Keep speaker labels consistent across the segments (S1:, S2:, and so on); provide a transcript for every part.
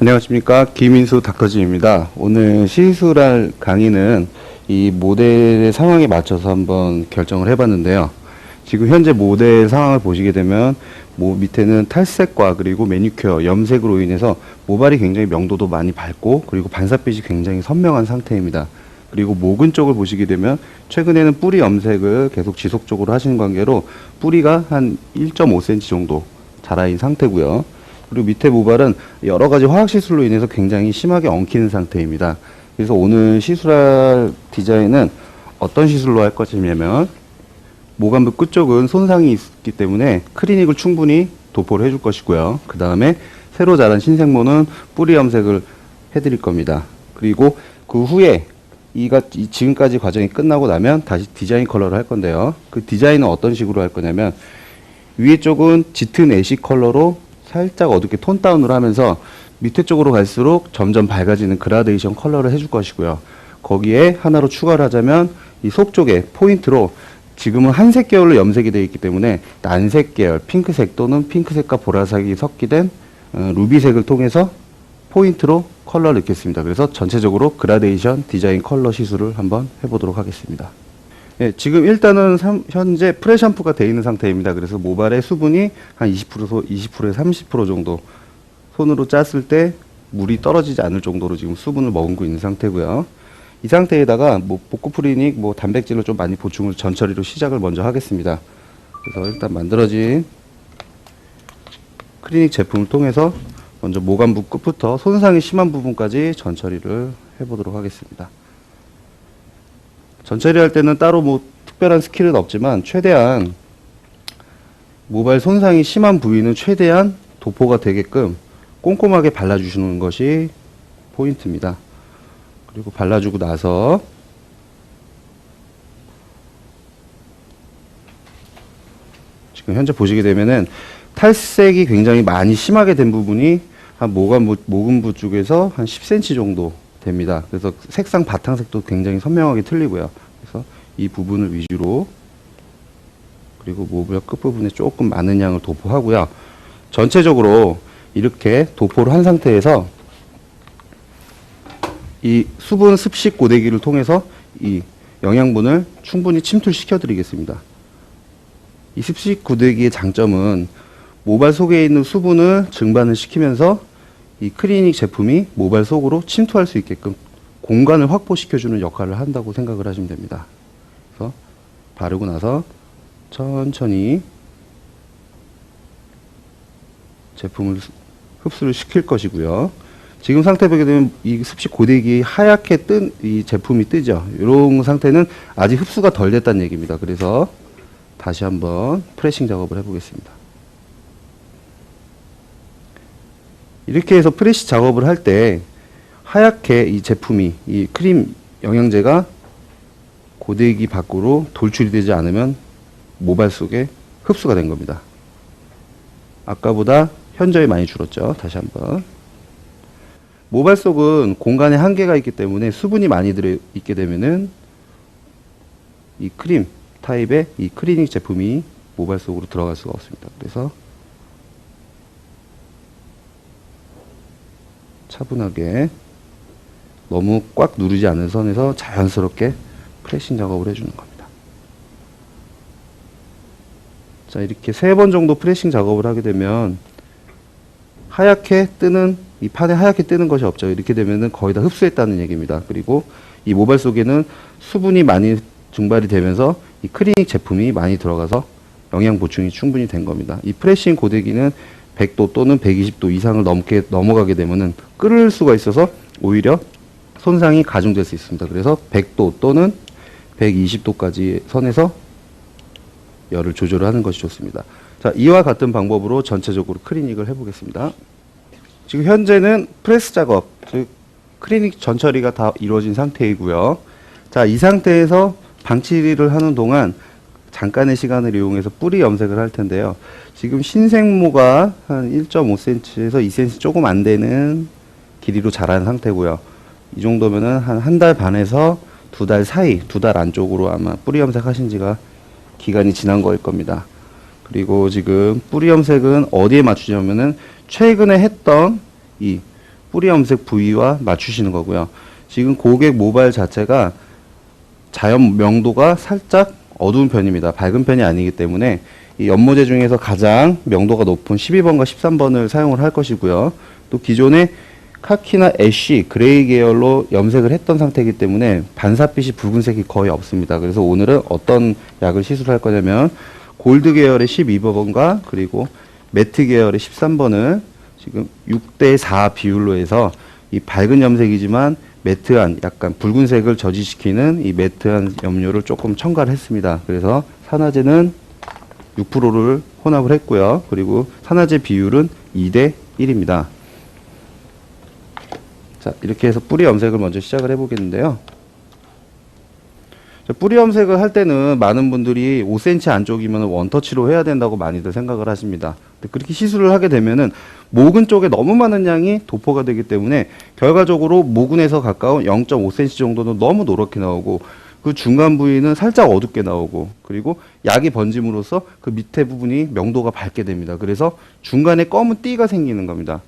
S1: 안녕하십니까. 김인수 닥터진입니다. 오늘 시술할 강의는 이 모델의 상황에 맞춰서 한번 결정을 해봤는데요. 지금 현재 모델 상황을 보시게 되면 밑에는 탈색과 그리고 매니큐어, 염색으로 인해서 모발이 굉장히 명도도 많이 밝고 그리고 반사빛이 굉장히 선명한 상태입니다. 그리고 모근 쪽을 보시게 되면 최근에는 뿌리 염색을 계속 지속적으로 하시는 관계로 뿌리가 한 1.5cm 정도 자라인 상태고요. 그리고 밑에 모발은 여러 가지 화학 시술로 인해서 굉장히 심하게 엉키는 상태입니다. 그래서 오늘 시술할 디자인은 어떤 시술로 할 것이냐면 모관부 끝쪽은 손상이 있기 때문에 클리닉을 충분히 도포를 해줄 것이고요. 그 다음에 새로 자란 신생모는 뿌리 염색을 해드릴 겁니다. 그리고 그 후에 지금까지 과정이 끝나고 나면 다시 디자인 컬러를 할 건데요. 그 디자인은 어떤 식으로 할 거냐면 위에 쪽은 짙은 애쉬 컬러로 살짝 어둡게 톤 다운을 하면서 밑에 쪽으로 갈수록 점점 밝아지는 그라데이션 컬러를 해줄 것이고요. 거기에 하나로 추가를 하자면 이 속 쪽에 포인트로 지금은 한색 계열로 염색이 되어 있기 때문에 난색 계열, 핑크색 또는 핑크색과 보라색이 섞이된 루비색을 통해서 포인트로 컬러를 넣겠습니다. 그래서 전체적으로 그라데이션 디자인 컬러 시술을 한번 해보도록 하겠습니다. 네, 지금 일단은 현재 프레샴푸가 되어 있는 상태입니다. 그래서 모발의 수분이 한 20%에서 30% 정도 손으로 짰을 때 물이 떨어지지 않을 정도로 지금 수분을 머금고 있는 상태고요. 이 상태에다가 복구 프리닉 단백질을 좀 많이 보충을 전처리로 시작을 먼저 하겠습니다. 그래서 일단 만들어진 클리닉 제품을 통해서 먼저 모관부 끝부터 손상이 심한 부분까지 전처리를 해보도록 하겠습니다. 전처리 할 때는 따로 특별한 스킬은 없지만 최대한 모발 손상이 심한 부위는 최대한 도포가 되게끔 꼼꼼하게 발라주시는 것이 포인트입니다. 그리고 발라주고 나서 지금 현재 보시게 되면은 탈색이 굉장히 많이 심하게 된 부분이 한 모근부 쪽에서 한 10cm 정도 됩니다. 그래서 색상 바탕색도 굉장히 선명하게 틀리고요. 그래서 이 부분을 위주로 그리고 모발 끝부분에 조금 많은 양을 도포하고요. 전체적으로 이렇게 도포를 한 상태에서 이 수분 습식 고데기를 통해서 이 영양분을 충분히 침투시켜 드리겠습니다. 이 습식 고데기의 장점은 모발 속에 있는 수분을 증발을 시키면서 이 클리닉 제품이 모발 속으로 침투할 수 있게끔 공간을 확보시켜주는 역할을 한다고 생각을 하시면 됩니다. 그래서 바르고 나서 천천히 제품을 흡수를 시킬 것이고요. 지금 상태 보게 되면 이 습식 고데기 하얗게 뜬 이 제품이 뜨죠. 이런 상태는 아직 흡수가 덜 됐다는 얘기입니다. 그래서 다시 한번 프레싱 작업을 해보겠습니다. 이렇게 해서 프레시 작업을 할 때 하얗게 이 제품이 이 크림 영양제가 고데기 밖으로 돌출이 되지 않으면 모발 속에 흡수가 된 겁니다. 아까보다 현저히 많이 줄었죠. 다시 한번. 모발 속은 공간에 한계가 있기 때문에 수분이 많이 들어있게 되면은 이 크림 타입의 이 클리닉 제품이 모발 속으로 들어갈 수가 없습니다. 그래서 차분하게 너무 꽉 누르지 않은 선에서 자연스럽게 프레싱 작업을 해주는 겁니다. 자, 이렇게 3번 정도 프레싱 작업을 하게 되면 하얗게 뜨는 이 판에 하얗게 뜨는 것이 없죠. 이렇게 되면은 거의 다 흡수했다는 얘기입니다. 그리고 이 모발 속에는 수분이 많이 증발이 되면서 이 클리닉 제품이 많이 들어가서 영양 보충이 충분히 된 겁니다. 이 프레싱 고데기는 100도 또는 120도 이상을 넘어가게 되면은 끓을 수가 있어서 오히려 손상이 가중될 수 있습니다. 그래서 100도 또는 120도까지 선에서 열을 조절하는 것이 좋습니다. 자, 이와 같은 방법으로 전체적으로 클리닉을 해보겠습니다. 지금 현재는 프레스 작업, 즉 클리닉 전처리가 다 이루어진 상태이고요. 자, 이 상태에서 방치를 하는 동안 잠깐의 시간을 이용해서 뿌리 염색을 할 텐데요. 지금 신생모가 한 1.5cm에서 2cm 조금 안 되는 길이로 자란 상태고요. 이 정도면은 한 달 반에서 2달 사이, 2달 안쪽으로 아마 뿌리 염색하신 지가 기간이 지난 거일 겁니다. 그리고 지금 뿌리 염색은 어디에 맞추냐면은 최근에 했던 이 뿌리 염색 부위와 맞추시는 거고요. 지금 고객 모발 자체가 자연 명도가 살짝 어두운 편입니다. 밝은 편이 아니기 때문에 이 연모제 중에서 가장 명도가 높은 12번과 13번을 사용을 할 것이고요. 또 기존에 카키나 애쉬, 그레이 계열로 염색을 했던 상태이기 때문에 반사빛이 붉은색이 거의 없습니다. 그래서 오늘은 어떤 약을 시술할 거냐면 골드 계열의 12번과 그리고 매트 계열의 13번을 지금 6대4 비율로 해서 이 밝은 염색이지만 매트한 약간 붉은색을 저지시키는 이 매트한 염료를 조금 첨가를 했습니다. 그래서 산화제는 6%를 혼합을 했고요. 그리고 산화제 비율은 2대1입니다. 자, 이렇게 해서 뿌리 염색을 먼저 시작을 해보겠는데요. 자, 뿌리 염색을 할 때는 많은 분들이 5cm 안쪽이면 원터치로 해야 된다고 많이들 생각을 하십니다. 근데 그렇게 시술을 하게 되면은 모근 쪽에 너무 많은 양이 도포가 되기 때문에 결과적으로 모근에서 가까운 0.5cm 정도는 너무 노랗게 나오고 그 중간 부위는 살짝 어둡게 나오고 그리고 약이 번짐으로써 그 밑에 부분이 명도가 밝게 됩니다. 그래서 중간에 검은 띠가 생기는 겁니다.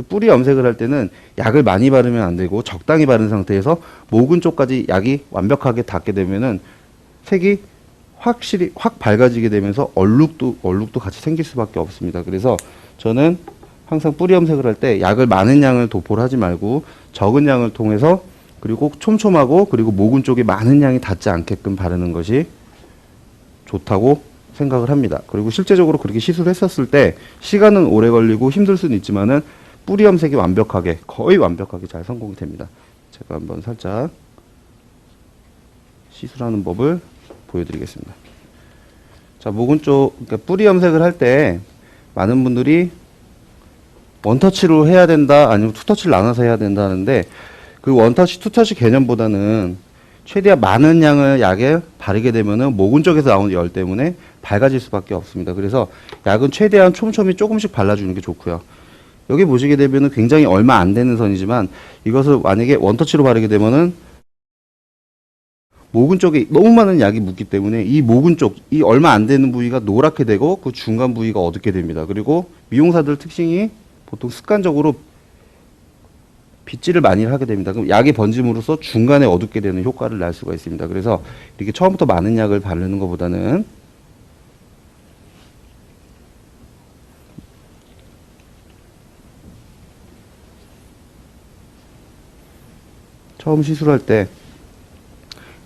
S1: 뿌리 염색을 할 때는 약을 많이 바르면 안 되고 적당히 바른 상태에서 모근 쪽까지 약이 완벽하게 닿게 되면은 색이 확실히 확 밝아지게 되면서 얼룩도 같이 생길 수밖에 없습니다. 그래서 저는 항상 뿌리 염색을 할 때 약을 많은 양을 도포를 하지 말고 적은 양을 통해서 그리고 촘촘하고 그리고 모근 쪽에 많은 양이 닿지 않게끔 바르는 것이 좋다고 생각을 합니다. 그리고 실제적으로 그렇게 시술했었을 때 시간은 오래 걸리고 힘들 수는 있지만은 뿌리 염색이 완벽하게 거의 완벽하게 잘 성공이 됩니다. 제가 한번 살짝 시술하는 법을 보여드리겠습니다. 자, 모근 쪽 그러니까 뿌리 염색을 할 때 많은 분들이 원터치로 해야 된다 아니면 투터치를 나눠서 해야 된다 하는데 그 원터치 투터치 개념보다는 최대한 많은 양을 약에 바르게 되면은 모근 쪽에서 나오는 열 때문에 밝아질 수밖에 없습니다. 그래서 약은 최대한 촘촘히 조금씩 발라주는 게 좋고요. 여기 보시게 되면은 굉장히 얼마 안 되는 선이지만 이것을 만약에 원터치로 바르게 되면은 모근 쪽에 너무 많은 약이 묻기 때문에 이 모근 쪽, 이 얼마 안 되는 부위가 노랗게 되고 그 중간 부위가 어둡게 됩니다. 그리고 미용사들 특징이 보통 습관적으로 빗질을 많이 하게 됩니다. 그럼 약이 번짐으로써 중간에 어둡게 되는 효과를 낼 수가 있습니다. 그래서 이렇게 처음부터 많은 약을 바르는 것보다는 처음 시술할 때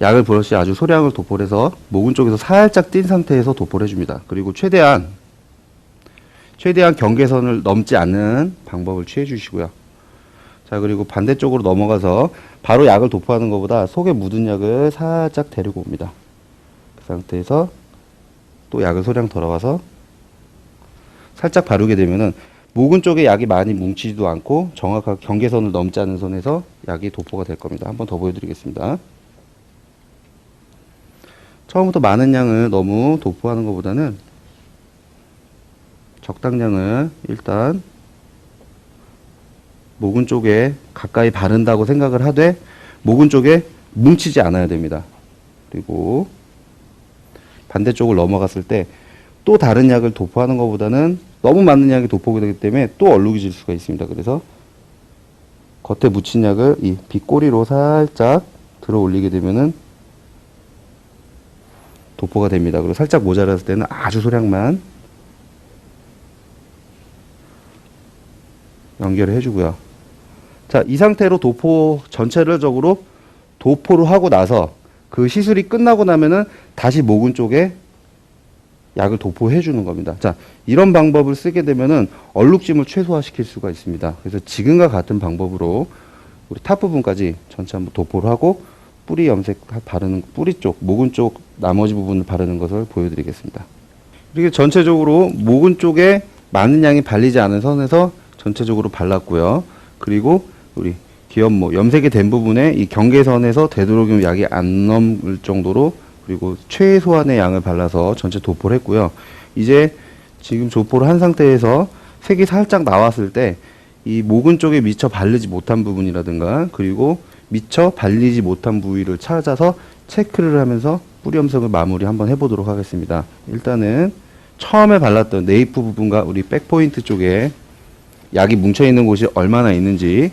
S1: 약을 브러쉬에 아주 소량을 도포를 해서 모근 쪽에서 살짝 띈 상태에서 도포를 해줍니다. 그리고 최대한 경계선을 넘지 않는 방법을 취해 주시고요. 자, 그리고 반대쪽으로 넘어가서 바로 약을 도포하는 것보다 속에 묻은 약을 살짝 데리고 옵니다. 그 상태에서 또 약을 소량 덜어가서 살짝 바르게 되면은 모근 쪽에 약이 많이 뭉치지도 않고 정확하게 경계선을 넘지 않는 선에서 약이 도포가 될 겁니다. 한번 더 보여드리겠습니다. 처음부터 많은 양을 너무 도포하는 것보다는 적당량을 일단 모근 쪽에 가까이 바른다고 생각을 하되 모근 쪽에 뭉치지 않아야 됩니다. 그리고 반대쪽을 넘어갔을 때 또 다른 약을 도포하는 것보다는 너무 많은 약이 도포가 되기 때문에 또 얼룩이 질 수가 있습니다. 그래서 겉에 묻힌 약을 이 빗꼬리로 살짝 들어 올리게 되면은 도포가 됩니다. 그리고 살짝 모자랐을 때는 아주 소량만 연결을 해주고요. 자, 이 상태로 전체적으로 도포를 하고 나서 그 시술이 끝나고 나면은 다시 모근 쪽에 약을 도포해 주는 겁니다. 자, 이런 방법을 쓰게 되면은 얼룩짐을 최소화시킬 수가 있습니다. 그래서 지금과 같은 방법으로 우리 탑 부분까지 전체 한번 도포를 하고 뿌리 염색 바르는 뿌리 쪽, 모근 쪽 나머지 부분을 바르는 것을 보여드리겠습니다. 이렇게 전체적으로 모근 쪽에 많은 양이 발리지 않은 선에서 전체적으로 발랐고요. 그리고 우리 기염모 염색이 된 부분에 이 경계선에서 되도록이면 약이 안 넘을 정도로 그리고 최소한의 양을 발라서 전체 도포를 했고요. 이제 지금 도포를 한 상태에서 색이 살짝 나왔을 때 이 모근 쪽에 미처 바르지 못한 부분이라든가 그리고 미처 발리지 못한 부위를 찾아서 체크를 하면서 뿌리 염색을 마무리 한번 해보도록 하겠습니다. 일단은 처음에 발랐던 네이프 부분과 우리 백포인트 쪽에 약이 뭉쳐있는 곳이 얼마나 있는지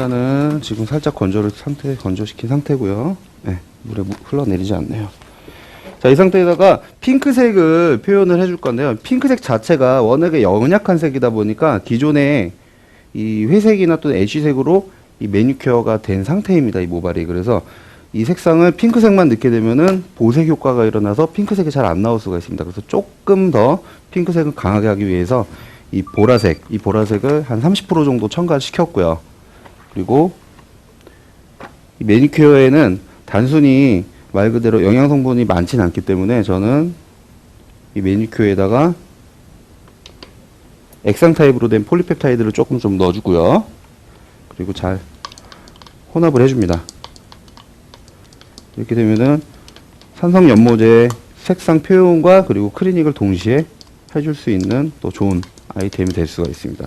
S1: 일단은 지금 살짝 건조시킨 상태고요. 네, 물에 흘러내리지 않네요. 자, 이 상태에다가 핑크색을 표현을 해줄 건데요. 핑크색 자체가 워낙에 연약한 색이다 보니까 기존에 이 회색이나 또 애쉬색으로 이 매니큐어가 된 상태입니다. 이 모발이. 그래서 이 색상을 핑크색만 넣게 되면은 보색 효과가 일어나서 핑크색이 잘 안 나올 수가 있습니다. 그래서 조금 더 핑크색을 강하게 하기 위해서 이 보라색을 한 30% 정도 첨가시켰고요. 그리고 이 매니큐어에는 단순히 말 그대로 영양 성분이 많진 않기 때문에 저는 이 매니큐어에다가 액상 타입으로 된 폴리펩타이드를 조금 좀 넣어주고요. 그리고 잘 혼합을 해줍니다. 이렇게 되면은 산성 연모제 색상 표현과 그리고 클리닉을 동시에 해줄 수 있는 또 좋은 아이템이 될 수가 있습니다.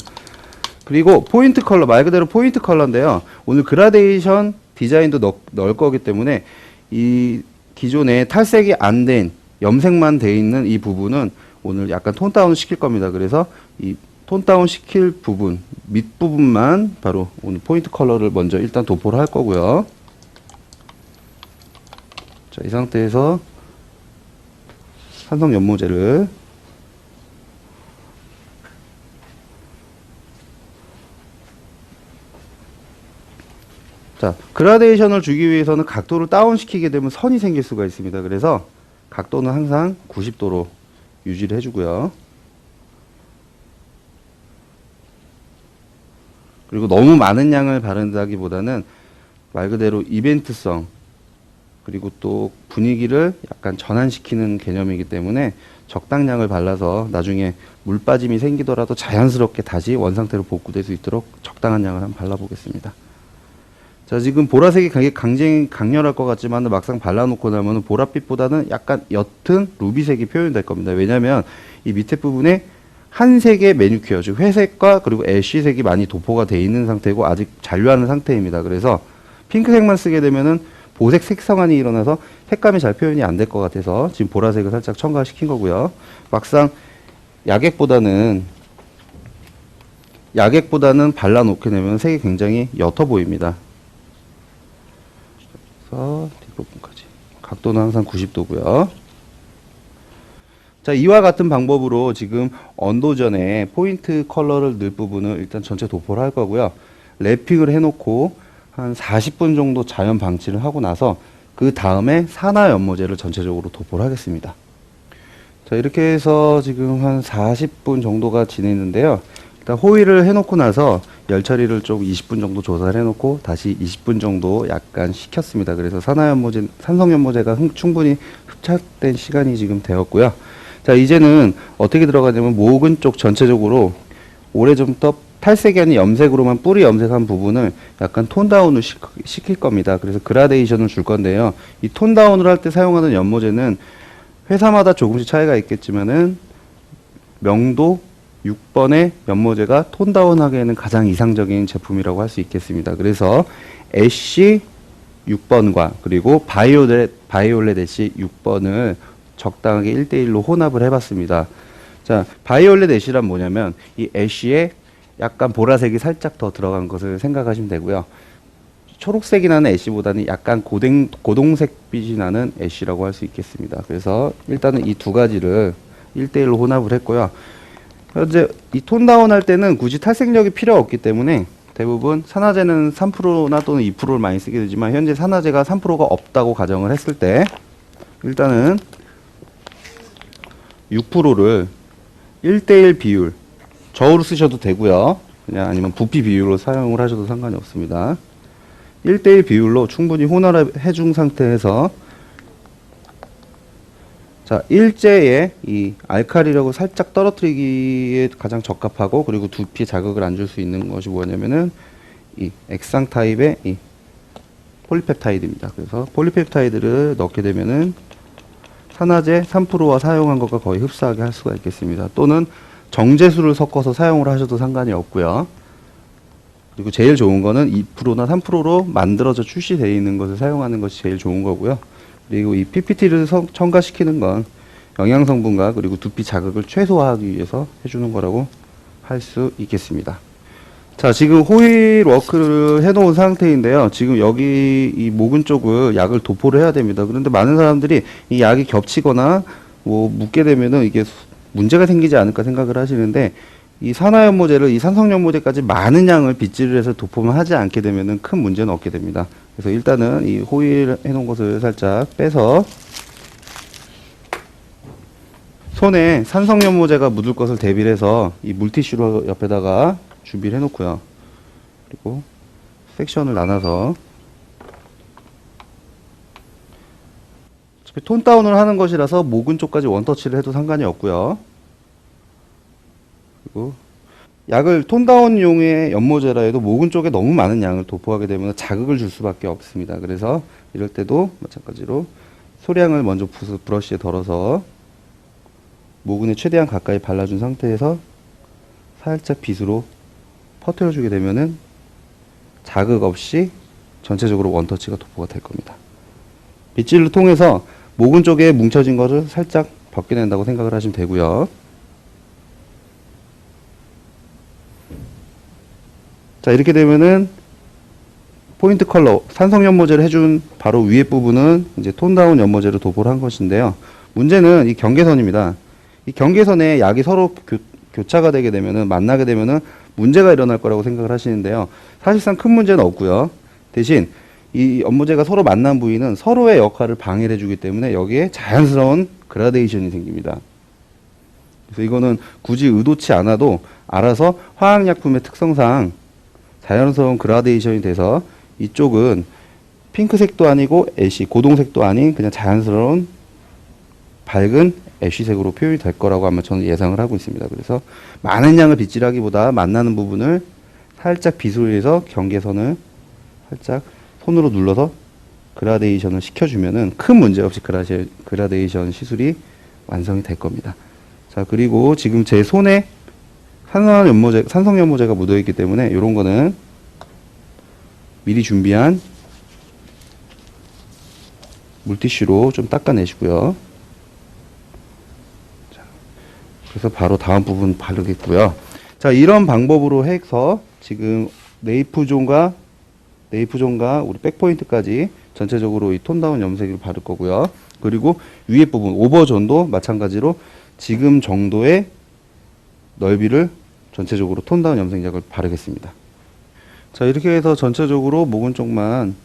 S1: 그리고 포인트 컬러, 말 그대로 포인트 컬러인데요. 오늘 그라데이션 디자인도 넣을 거기 때문에 이 기존에 탈색이 안 된 염색만 돼 있는 이 부분은 오늘 약간 톤 다운 시킬 겁니다. 그래서 이 톤 다운 시킬 부분, 밑부분만 바로 오늘 포인트 컬러를 먼저 일단 도포를 할 거고요. 자, 이 상태에서 산성 연모제를 자, 그라데이션을 주기 위해서는 각도를 다운시키게 되면 선이 생길 수가 있습니다. 그래서 각도는 항상 90도로 유지를 해주고요. 그리고 너무 많은 양을 바른다기보다는 말 그대로 이벤트성 그리고 또 분위기를 약간 전환시키는 개념이기 때문에 적당량을 발라서 나중에 물 빠짐이 생기더라도 자연스럽게 다시 원상태로 복구될 수 있도록 적당한 양을 한번 발라보겠습니다. 자, 지금 보라색이 굉장히 강렬할 것 같지만 막상 발라놓고 나면 보랏빛보다는 약간 옅은 루비색이 표현될 겁니다. 왜냐하면 이 밑에 부분에 한 색의 매니큐어, 즉 회색과 그리고 애쉬색이 많이 도포가 되어 있는 상태고 아직 잔류하는 상태입니다. 그래서 핑크색만 쓰게 되면은 보색 색상환이 일어나서 색감이 잘 표현이 안 될 것 같아서 지금 보라색을 살짝 첨가시킨 거고요. 막상 야객보다는 발라놓게 되면 색이 굉장히 옅어 보입니다. 그래서 뒷부분까지 각도는 항상 90도고요. 자, 이와 같은 방법으로 지금 언도전에 포인트 컬러를 넣을 부분을 일단 전체 도포를 할 거고요. 랩핑을 해놓고 한 40분 정도 자연 방치를 하고 나서 그 다음에 산화 연모제를 전체적으로 도포를 하겠습니다. 자, 이렇게 해서 지금 한 40분 정도가 지냈는데요. 일단 호일을 해놓고 나서 열 처리를 좀 20분 정도 조사를 해놓고 다시 20분 정도 약간 식혔습니다. 그래서 산성 연모제가 충분히 흡착된 시간이 지금 되었고요. 자, 이제는 어떻게 들어가냐면 모근 쪽 전체적으로 오래전부터 탈색이 아닌 염색으로만 뿌리 염색한 부분을 약간 톤 다운을 시킬 겁니다. 그래서 그라데이션을 줄 건데요. 이 톤 다운을 할 때 사용하는 연모제는 회사마다 조금씩 차이가 있겠지만은 명도 6번의 연모제가 톤 다운하기에는 가장 이상적인 제품이라고 할 수 있겠습니다. 그래서 애쉬 6번과 그리고 바이올렛 애쉬 6번을 적당하게 1대1로 혼합을 해봤습니다. 자, 바이올렛 애쉬란 뭐냐면 이 애쉬에 약간 보라색이 살짝 더 들어간 것을 생각하시면 되고요. 초록색이 나는 애쉬보다는 약간 고동색 빛이 나는 애쉬라고 할 수 있겠습니다. 그래서 일단은 이 두 가지를 1대1로 혼합을 했고요. 현재 이 톤 다운 할 때는 굳이 탈색력이 필요 없기 때문에 대부분 산화제는 3%나 또는 2%를 많이 쓰게 되지만 현재 산화제가 3%가 없다고 가정을 했을 때 일단은 6%를 1대1 비율 저으로 쓰셔도 되고요. 그냥 아니면 부피 비율로 사용을 하셔도 상관이 없습니다. 1대1 비율로 충분히 혼합해 준 상태에서 자, 일제에 이 알칼리력을 살짝 떨어뜨리기에 가장 적합하고 그리고 두피에 자극을 안 줄 수 있는 것이 뭐냐면은 이 액상 타입의 이 폴리펩타이드입니다. 그래서 폴리펩타이드를 넣게 되면은 산화제 3%와 사용한 것과 거의 흡사하게 할 수가 있겠습니다. 또는 정제수를 섞어서 사용을 하셔도 상관이 없고요. 그리고 제일 좋은 거는 2%나 3%로 만들어져 출시되어 있는 것을 사용하는 것이 제일 좋은 거고요. 그리고 이 PPT를 첨가시키는 건 영양 성분과 그리고 두피 자극을 최소화하기 위해서 해주는 거라고 할 수 있겠습니다. 자, 지금 호일 워크를 해놓은 상태인데요. 지금 여기 이 모근 쪽을 약을 도포를 해야 됩니다. 그런데 많은 사람들이 이 약이 겹치거나 뭐 묻게 되면은 이게 문제가 생기지 않을까 생각을 하시는데, 이 산화연모제를 이 산성연모제까지 많은 양을 빗질을 해서 도포만 하지 않게 되면은 큰 문제는 없게 됩니다. 그래서 일단은 이 호일 해놓은 것을 살짝 빼서 손에 산성연모제가 묻을 것을 대비를 해서 이 물티슈로 옆에다가 준비를 해놓고요. 그리고 섹션을 나눠서 어차피 톤 다운을 하는 것이라서 모근 쪽까지 원터치를 해도 상관이 없고요. 그리고 약을 톤 다운용의 연모제라 해도 모근 쪽에 너무 많은 양을 도포하게 되면 자극을 줄 수밖에 없습니다. 그래서 이럴 때도 마찬가지로 소량을 먼저 브러쉬에 덜어서 모근에 최대한 가까이 발라준 상태에서 살짝 빗으로 퍼뜨려주게 되면은 자극 없이 전체적으로 원터치가 도포가 될 겁니다. 빗질을 통해서 모근 쪽에 뭉쳐진 것을 살짝 벗겨낸다고 생각을 하시면 되고요. 자, 이렇게 되면은 포인트 컬러 산성 연모제를 해준 바로 위에 부분은 이제 톤 다운 연모제로 도포를 한 것인데요. 문제는 이 경계선입니다. 이 경계선에 약이 서로 교차가 되게 되면은, 만나게 되면은 문제가 일어날 거라고 생각을 하시는데요. 사실상 큰 문제는 없고요. 대신 이 연모제가 서로 만난 부위는 서로의 역할을 방해를 해주기 때문에 여기에 자연스러운 그라데이션이 생깁니다. 그래서 이거는 굳이 의도치 않아도 알아서 화학약품의 특성상 자연스러운 그라데이션이 돼서 이쪽은 핑크색도 아니고 애쉬, 고동색도 아닌 그냥 자연스러운 밝은 애쉬색으로 표현이 될 거라고 아마 저는 예상을 하고 있습니다. 그래서 많은 양을 빗질하기보다 만나는 부분을 살짝 빗으로 해서 경계선을 살짝 손으로 눌러서 그라데이션을 시켜주면은 큰 문제 없이 그라데이션 시술이 완성이 될 겁니다. 자, 그리고 지금 제 손에 산성 연모제가 묻어 있기 때문에 이런 거는 미리 준비한 물티슈로 좀 닦아내시고요. 자, 그래서 바로 다음 부분 바르겠고요. 자, 이런 방법으로 해서 지금 네이프존과 우리 백포인트까지 전체적으로 이 톤다운 염색을 바를 거고요. 그리고 위에 부분 오버존도 마찬가지로 지금 정도의 넓이를 전체적으로 톤다운 염색약을 바르겠습니다. 자, 이렇게 해서 전체적으로 모근 쪽만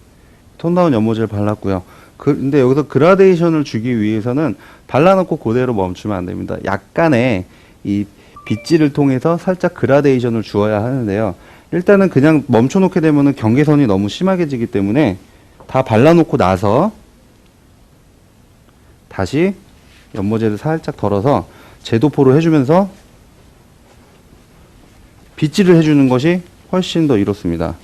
S1: 톤다운 연모제를 발랐고요. 근데 여기서 그라데이션을 주기 위해서는 발라놓고 그대로 멈추면 안 됩니다. 약간의 이 빗질을 통해서 살짝 그라데이션을 주어야 하는데요. 일단은 그냥 멈춰놓게 되면은 경계선이 너무 심하게 지기 때문에 다 발라놓고 나서 다시 연모제를 살짝 덜어서 재도포를 해주면서 빗질을 해주는 것이 훨씬 더 이롭습니다.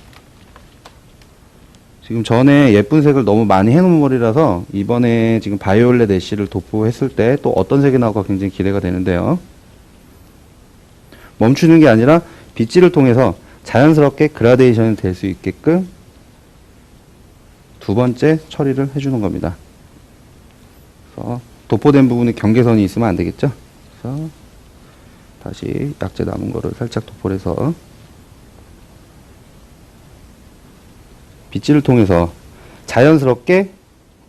S1: 지금 전에 예쁜 색을 너무 많이 해놓은 머리라서 이번에 지금 바이올렛 애쉬를 도포했을 때 또 어떤 색이 나올까 굉장히 기대가 되는데요. 멈추는 게 아니라 빗질을 통해서 자연스럽게 그라데이션이 될 수 있게끔 두 번째 처리를 해주는 겁니다. 그래서 도포된 부분에 경계선이 있으면 안 되겠죠. 그래서 다시 약재 남은 거를 살짝 도포를 해서 빗질을 통해서 자연스럽게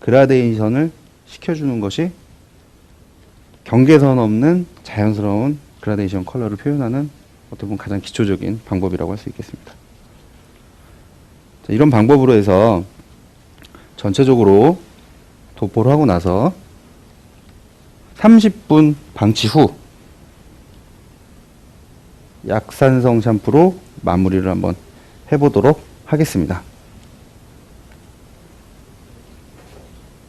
S1: 그라데이션을 시켜주는 것이 경계선 없는 자연스러운 그라데이션 컬러를 표현하는 어떻게 보면 가장 기초적인 방법이라고 할 수 있겠습니다. 자, 이런 방법으로 해서 전체적으로 도포를 하고 나서 30분 방치 후 약산성 샴푸로 마무리를 한번 해보도록 하겠습니다.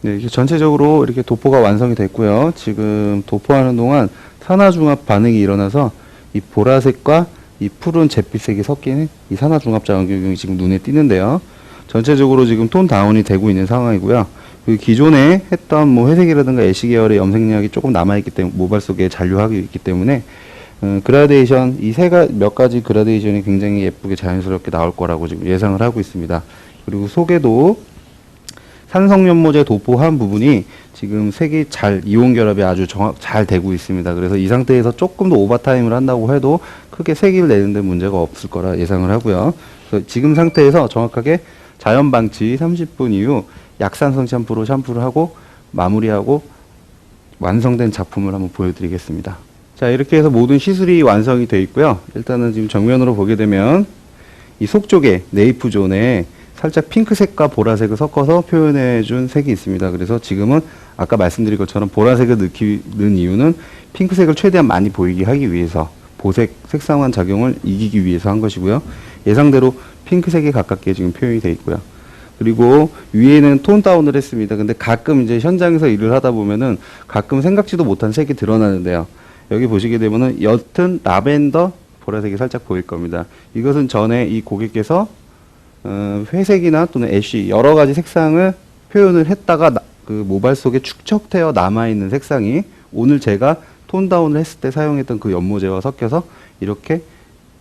S1: 네, 이렇게 전체적으로 이렇게 도포가 완성이 됐고요. 지금 도포하는 동안 산화중합 반응이 일어나서 이 보라색과 이 푸른 잿빛색이 섞인 이 산화중합 작용이 지금 눈에 띄는데요. 전체적으로 지금 톤 다운이 되고 있는 상황이고요. 그 기존에 했던 뭐 회색이라든가 애쉬 계열의 염색약이 조금 남아있기 때문에 모발 속에 잔류하고 있기 때문에 그라데이션 이 몇 가지 그라데이션이 굉장히 예쁘게 자연스럽게 나올 거라고 지금 예상을 하고 있습니다. 그리고 속에도 산성연모제 도포한 부분이 지금 색이 잘 이온 결합이 아주 잘 되고 있습니다. 그래서 이 상태에서 조금 더 오버타임을 한다고 해도 크게 색을 내는데 문제가 없을 거라 예상을 하고요. 그래서 지금 상태에서 정확하게 자연 방치 30분 이후 약산성 샴푸로 샴푸를 하고 마무리하고 완성된 작품을 한번 보여드리겠습니다. 자, 이렇게 해서 모든 시술이 완성이 되어 있고요. 일단은 지금 정면으로 보게 되면 이 속 쪽에 네이프 존에 살짝 핑크색과 보라색을 섞어서 표현해 준 색이 있습니다. 그래서 지금은 아까 말씀드린 것처럼 보라색을 넣는 이유는 핑크색을 최대한 많이 보이게 하기 위해서 보색 색상환 작용을 이기기 위해서 한 것이고요. 예상대로 핑크색에 가깝게 지금 표현이 되어 있고요. 그리고 위에는 톤 다운을 했습니다. 근데 가끔 이제 현장에서 일을 하다 보면은 가끔 생각지도 못한 색이 드러나는데요. 여기 보시게 되면은 옅은 라벤더 보라색이 살짝 보일 겁니다. 이것은 전에 이 고객께서 회색이나 또는 애쉬 여러 가지 색상을 표현을 했다가 그 모발 속에 축적되어 남아있는 색상이 오늘 제가 톤 다운을 했을 때 사용했던 그 연모제와 섞여서 이렇게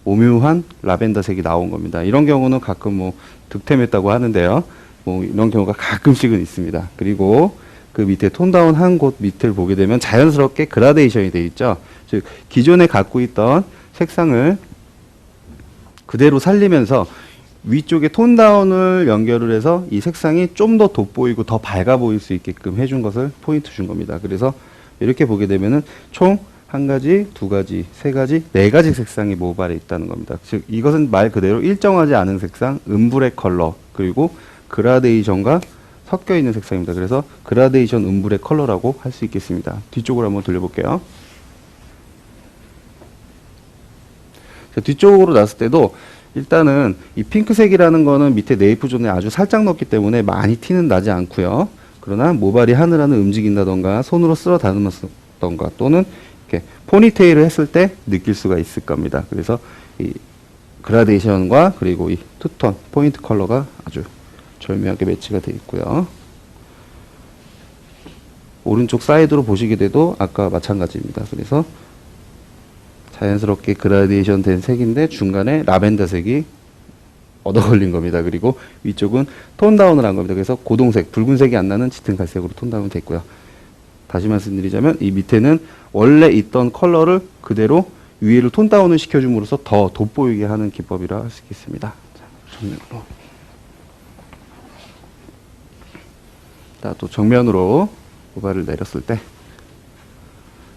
S1: 오묘한 라벤더 색이 나온 겁니다. 이런 경우는 가끔 뭐 득템했다고 하는데요. 뭐 이런 경우가 가끔씩은 있습니다. 그리고 그 밑에 톤 다운 한 곳 밑을 보게 되면 자연스럽게 그라데이션이 되어 있죠. 즉 기존에 갖고 있던 색상을 그대로 살리면서 위쪽에 톤 다운을 연결을 해서 이 색상이 좀 더 돋보이고 더 밝아 보일 수 있게끔 해준 것을 포인트 준 겁니다. 그래서 이렇게 보게 되면은 총 한 가지, 두 가지, 세 가지, 네 가지 색상이 모발에 있다는 겁니다. 즉 이것은 말 그대로 일정하지 않은 색상, 음브레 컬러, 그리고 그라데이션과 섞여 있는 색상입니다. 그래서 그라데이션 음브레 컬러라고 할 수 있겠습니다. 뒤쪽으로 한번 돌려볼게요. 자, 뒤쪽으로 놨을 때도 일단은 이 핑크색이라는 거는 밑에 네이프 존에 아주 살짝 넣었기 때문에 많이 티는 나지 않고요. 그러나 모발이 하늘하늘 움직인다던가 손으로 쓸어 다듬었던가 또는 이렇게 포니테일을 했을 때 느낄 수가 있을 겁니다. 그래서 이 그라데이션과 그리고 이 투톤 포인트 컬러가 아주 절묘하게 매치가 되어 있고요. 오른쪽 사이드로 보시게 돼도 아까 마찬가지입니다. 그래서 자연스럽게 그라데이션 된 색인데 중간에 라벤더 색이 얻어 걸린 겁니다. 그리고 위쪽은 톤 다운을 한 겁니다. 그래서 고동색, 붉은색이 안 나는 짙은 갈색으로 톤 다운 됐고요. 다시 말씀드리자면 이 밑에는 원래 있던 컬러를 그대로 위에를 톤 다운을 시켜줌으로써 더 돋보이게 하는 기법이라 할 수 있겠습니다. 자, 정면으로. 자, 또 정면으로 모발을 내렸을 때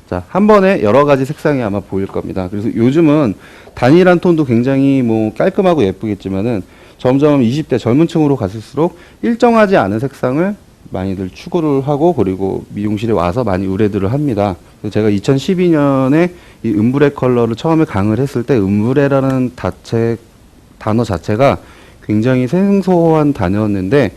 S1: 자, 한 번에 여러 가지 색상이 아마 보일 겁니다. 그래서 요즘은 단일한 톤도 굉장히 뭐 깔끔하고 예쁘겠지만은 점점 20대 젊은 층으로 갔을수록 일정하지 않은 색상을 많이들 추구를 하고 그리고 미용실에 와서 많이 의뢰들을 합니다. 그래서 제가 2012년에 이 음브레 컬러를 처음에 강의를 했을 때 음브레라는 단어 자체가 굉장히 생소한 단어였는데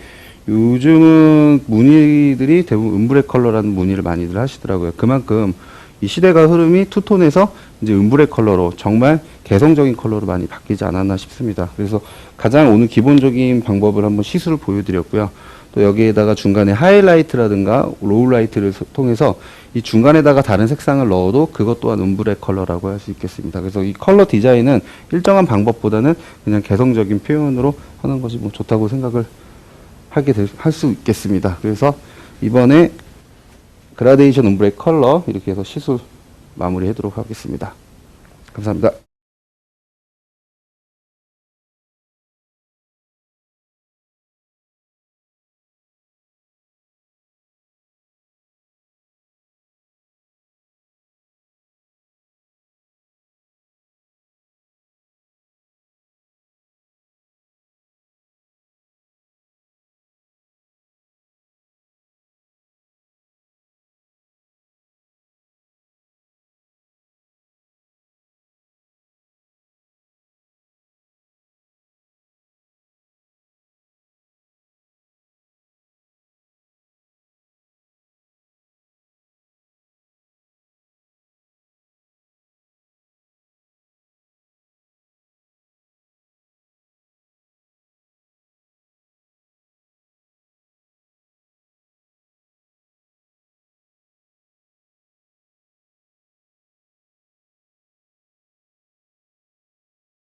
S1: 요즘은 문의들이 대부분 음브레 컬러라는 문의를 많이들 하시더라고요. 그만큼 이 시대가 흐름이 투톤에서 이제 음브레 컬러로 정말 개성적인 컬러로 많이 바뀌지 않았나 싶습니다. 그래서 가장 오늘 기본적인 방법을 한번 시술을 보여드렸고요. 또 여기에다가 중간에 하이라이트라든가 로우라이트를 통해서 이 중간에다가 다른 색상을 넣어도 그것 또한 음브레 컬러라고 할 수 있겠습니다. 그래서 이 컬러 디자인은 일정한 방법보다는 그냥 개성적인 표현으로 하는 것이 뭐 좋다고 생각을 할 수 있겠습니다. 그래서 이번에 그라데이션 음브레 컬러 이렇게 해서 시술 마무리 하도록 하겠습니다. 감사합니다.